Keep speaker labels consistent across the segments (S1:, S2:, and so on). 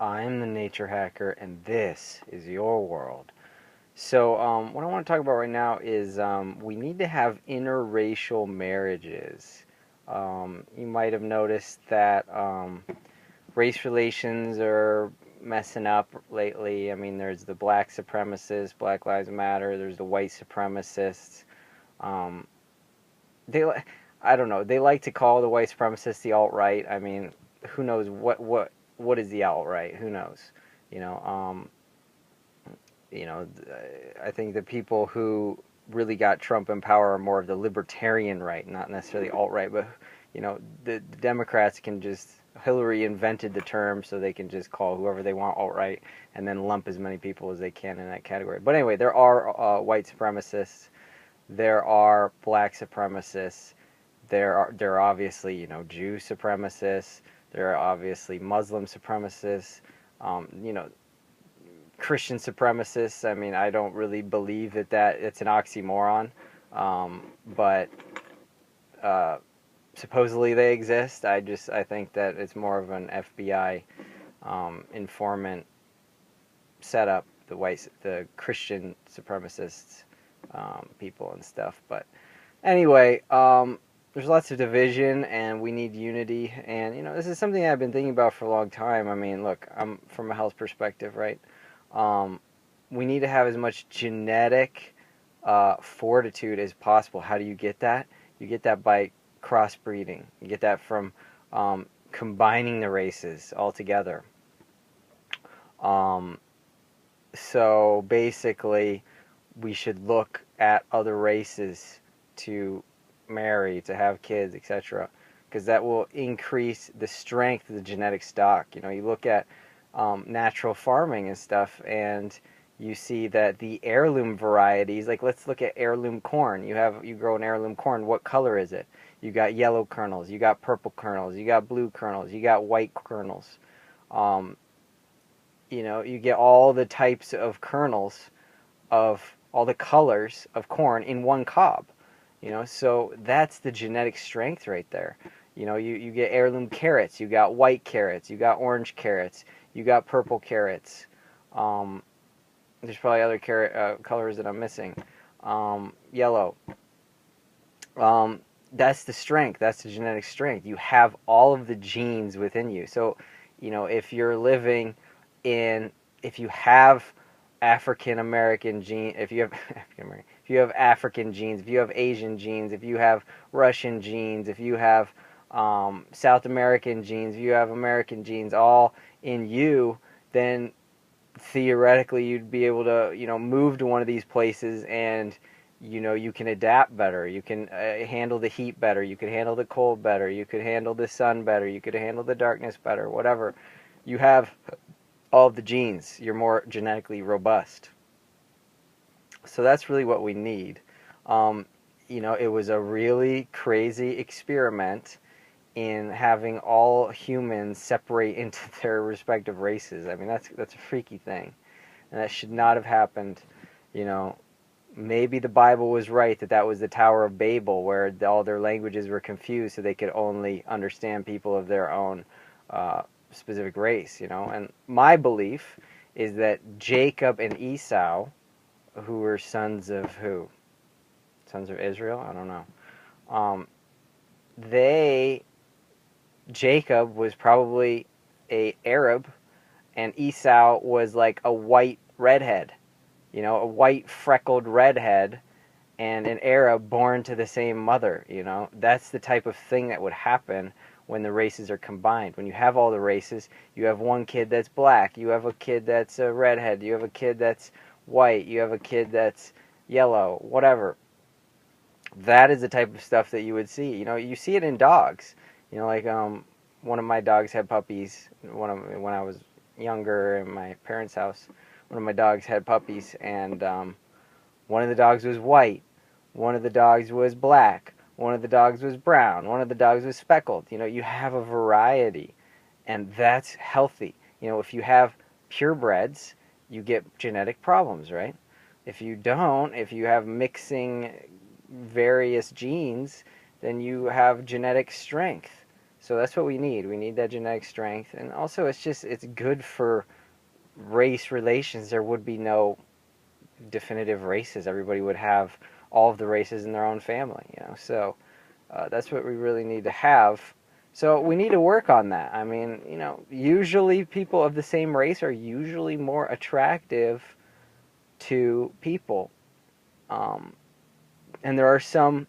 S1: I'm the nature hacker, and this is your world. So, what I want to talk about right now is we need to have interracial marriages. You might have noticed that race relations are messing up lately. I mean, there's the black supremacists, Black Lives Matter. There's the white supremacists. Um, they, I don't know. They like to call the white supremacists the alt right. I mean, who knows what is the alt right? Who knows? You know. You know, I think the people who really got Trump in power are more of the libertarian right, not necessarily alt right. But the Democrats can just Hillary invented the term so they can just call whoever they want alt right and then lump as many people as they can in that category. But anyway, there are white supremacists, there are black supremacists, there are obviously Jew supremacists, there are obviously Muslim supremacists. You know, Christian supremacists. I mean, I don't really believe that it's an oxymoron, but uh, supposedly they exist. I think that it's more of an FBI informant setup. The Christian supremacists, people and stuff. But anyway, there's lots of division, and we need unity. And this is something I've been thinking about for a long time. I mean, look, I'm from a health perspective, right? Um, we need to have as much genetic fortitude as possible. How do you get that? You get that by crossbreeding. You get that from combining the races all together. Um, so basically, we should look at other races to marry, to have kids, etc., because that will increase the strength of the genetic stock. You look at natural farming and stuff, and you see that the heirloom varieties, like let's look at heirloom corn. You grow an heirloom corn. What color is it? You got yellow kernels, you got purple kernels, you got blue kernels, you got white kernels. Um, you get all the types of kernels of all the colors of corn in one cob. So that's the genetic strength right there. You get heirloom carrots, you got white carrots, you got orange carrots, you got purple carrots. There's probably other carrot colors that I'm missing. Yellow. That's the strength. That's the genetic strength. You have all of the genes within you. So, if you're living if you have African American gene, if you have African American, if you have African genes, if you have Asian genes, if you have Russian genes, if you have South American genes, if you have American genes, all in you, then theoretically you'd be able to move to one of these places, and you can adapt better, you can handle the heat better, you could handle the cold better, you could handle the sun better, you could handle the darkness better, whatever. You have all of the genes, you're more genetically robust. So that's really what we need. It was a really crazy experiment in having all humans separate into their respective races. I mean, that's a freaky thing, and that should not have happened. Maybe the Bible was right that was the Tower of Babel, where all their languages were confused, so they could only understand people of their own specific race. And my belief is that Jacob and Esau, who were sons of who? Sons of Israel? I don't know. Jacob was probably a Arab, and Esau was like a white redhead, a white freckled redhead, and an Arab born to the same mother. That's the type of thing that would happen when the races are combined. When you have all the races, you have one kid that's black, you have a kid that's a redhead, you have a kid that's white, you have a kid that's yellow, whatever. That is the type of stuff that you would see. You see it in dogs. Like one of my dogs had puppies. When I was younger in my parents' house, one of my dogs had puppies, and one of the dogs was white, one of the dogs was black, one of the dogs was brown, one of the dogs was speckled. You have a variety, and that's healthy. If you have purebreds, you get genetic problems, right? If you don't, if you have mixing various genes, then you have genetic strength. So that's what we need. We need that genetic strength, and also it's good for race relations. There would be no definitive races. Everybody would have all of the races in their own family, you know. So that's what we really need to have. So we need to work on that. I mean, you know, usually people of the same race are usually more attractive to people. Um, and there are some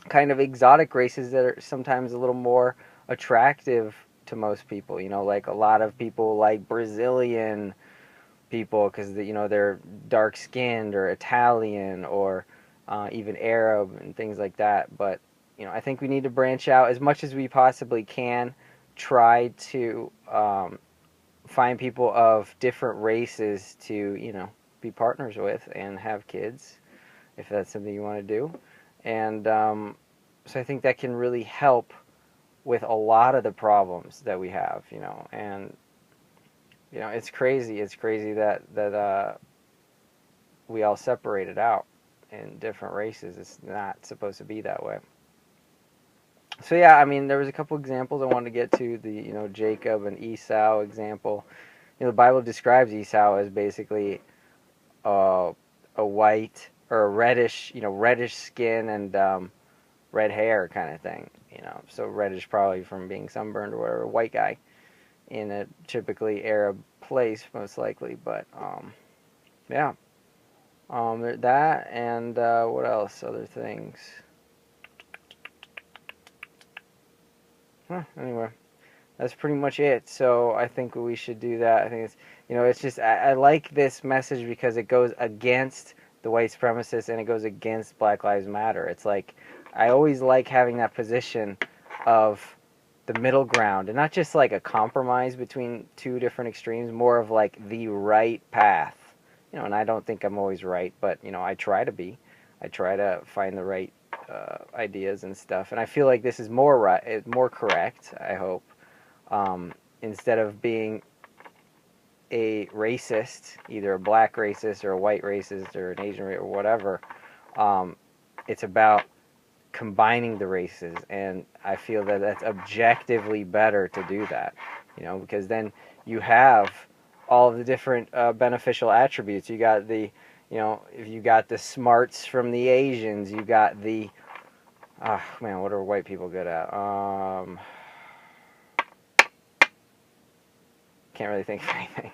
S1: kind of exotic races that are sometimes a little more attractive to most people. You know, like a lot of people like Brazilian people because you know they're dark skinned, or Italian, or even Arab and things like that. But you know, I think we need to branch out as much as we possibly can. Try to find people of different races to, you know, be partners with and have kids if that's something you want to do. And so I think that can really help with a lot of the problems that we have, you know. And you know, it's crazy. It's crazy that we all separated out in different races. It's not supposed to be that way. So yeah, I mean, there was a couple examples I wanted to get to. The, you know, Jacob and Esau example. You know, the Bible describes Esau as basically uh, a white or a reddish, you know, reddish skin and red hair kind of thing. You know, so reddish probably from being sunburned or whatever. A white guy in a typically Arab place, most likely. But yeah, that and what else? Other things. Anyway, that's pretty much it. So I think we should do that. I think it's, you know, it's just I like this message because it goes against the white supremacists and it goes against Black Lives Matter. It's like I always like having that position of the middle ground and not just like a compromise between two different extremes, more of like the right path. You know, and I don't think I'm always right, but you know, I try to be. I try to find the right ideas and stuff, and I feel like this is more right, more correct. I hope, instead of being a racist, either a black racist or a white racist or an Asian or whatever. It's about combining the races, and I feel that that's objectively better to do that, you know, because then you have all of the different beneficial attributes. You got the, you know, if you got the smarts from the Asians, you got the, man, what are white people good at? Can't really think of anything.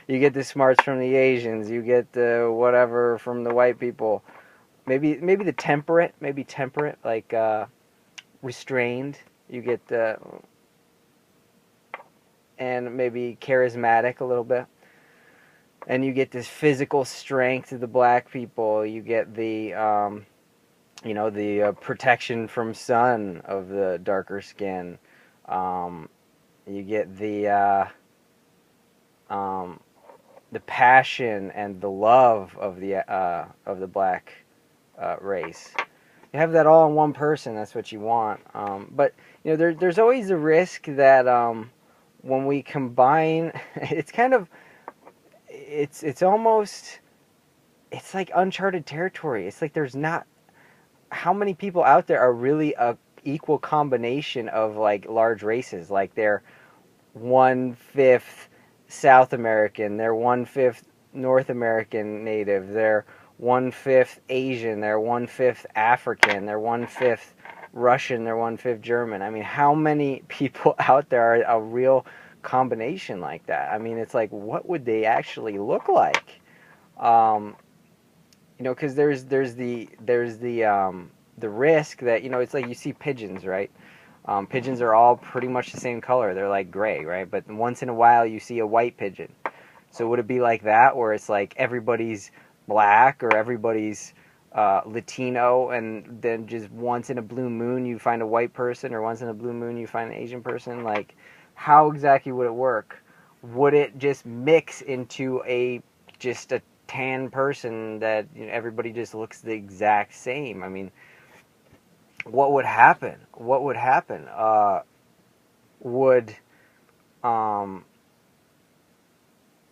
S1: You get the smarts from the Asians, you get the whatever from the white people. Maybe the temperate, like restrained. You get the, and maybe charismatic a little bit. And you get this physical strength of the black people. You get the, you know, the protection from sun of the darker skin. You get the passion and the love of the black race. You have that all in one person. That's what you want. But you know, there's always a risk that when we combine, it's kind of, it's almost, it's like uncharted territory. It's like there's not, how many people out there are really a equal combination of like large races? Like they're 1/5 South American, they're 1/5 North American native, they're 1/5 Asian, they're 1/5 African, they're 1/5 Russian, they're 1/5 German. I mean, how many people out there are a real combination like that? I mean, it's like, what would they actually look like? You know, because there's the risk that, you know, it's like you see pigeons, right? Pigeons are all pretty much the same color. They're like gray, right? But once in a while you see a white pigeon. So would it be like that, where it's like everybody's black or everybody's Latino, and then just once in a blue moon you find a white person, or once in a blue moon you find an Asian person? Like, how exactly would it work? Would it just mix into just a tan person that, you know, everybody just looks the exact same? I mean, what would happen? What would happen? Would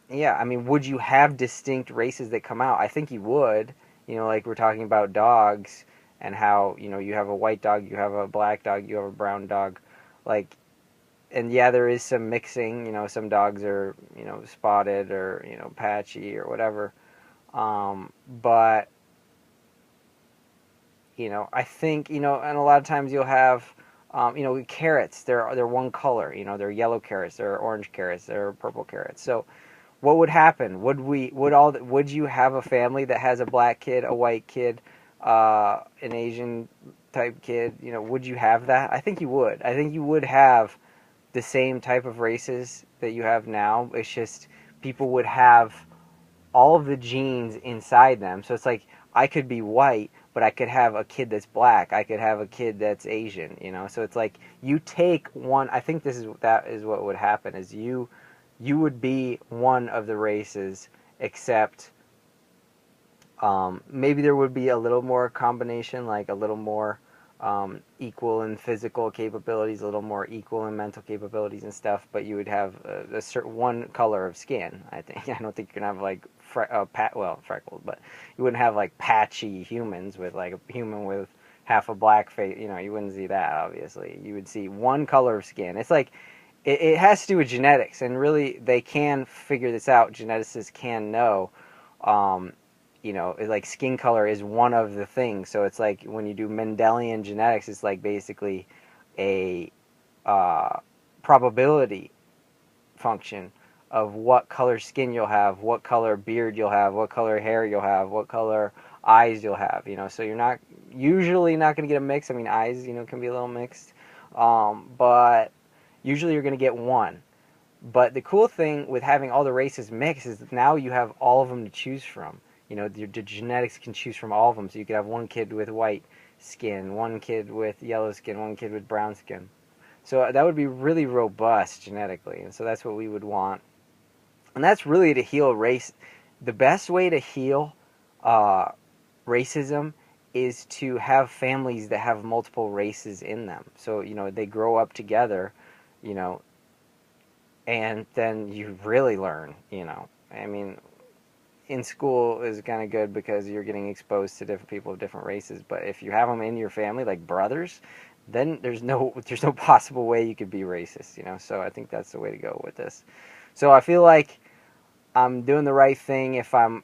S1: yeah, I mean, would you have distinct races that come out? I think you would. You know, like we're talking about dogs and how, you know, you have a white dog, you have a black dog, you have a brown dog. Like, and yeah, there is some mixing. You know, some dogs are, you know, spotted or, you know, patchy or whatever. But you know, I think, you know, and a lot of times you'll have, you know, carrots. They're one color. You know, they're yellow carrots, they're orange carrots, they're purple carrots. So what would happen? Would you have a family that has a black kid, a white kid, an Asian type kid? You know, would you have that? I think you would. I think you would have the same type of races that you have now. It's just people would have all of the genes inside them. So it's like I could be white, but I could have a kid that's black. I could have a kid that's Asian, you know. So it's like you take one. I think that is what would happen is you would be one of the races, except maybe there would be a little more combination, like a little more equal in physical capabilities, a little more equal in mental capabilities and stuff. But you would have a certain one color of skin. I think. I don't think you're gonna have like freckles, but you wouldn't have like patchy humans with like a human with half a black face. You know, you wouldn't see that. Obviously, you would see one color of skin. It's like it has to do with genetics, and really they can figure this out. Geneticists can know. You know, like skin color is one of the things. So it's like when you do Mendelian genetics, it's like basically a probability function of what color skin you'll have, what color beard you'll have, what color hair you'll have, what color eyes you'll have. You know, so you're not usually not going to get a mix. I mean, eyes, you know, can be a little mixed, but usually you're going to get one. But the cool thing with having all the races mixed is that now you have all of them to choose from. You know, the genetics can choose from all of them. So you could have one kid with white skin, one kid with yellow skin, one kid with brown skin. So that would be really robust genetically. And so that's what we would want. And that's really to heal race. The best way to heal uh, racism is to have families that have multiple races in them. So, you know, they grow up together, you know, and then you really learn, you know. I mean, in school is kind of good because you're getting exposed to different people of different races, but if you have them in your family like brothers, then there's no possible way you could be racist, you know. So I think that's the way to go with this. So I feel like I'm doing the right thing if I'm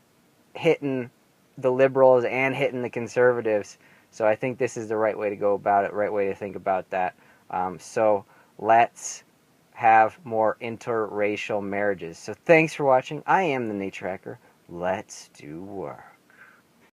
S1: hitting the liberals and hitting the conservatives. So I think this is the right way to go about it, right way to think about that. So let's have more interracial marriages. So thanks for watching. I am the Nature Hacker. Let's do work.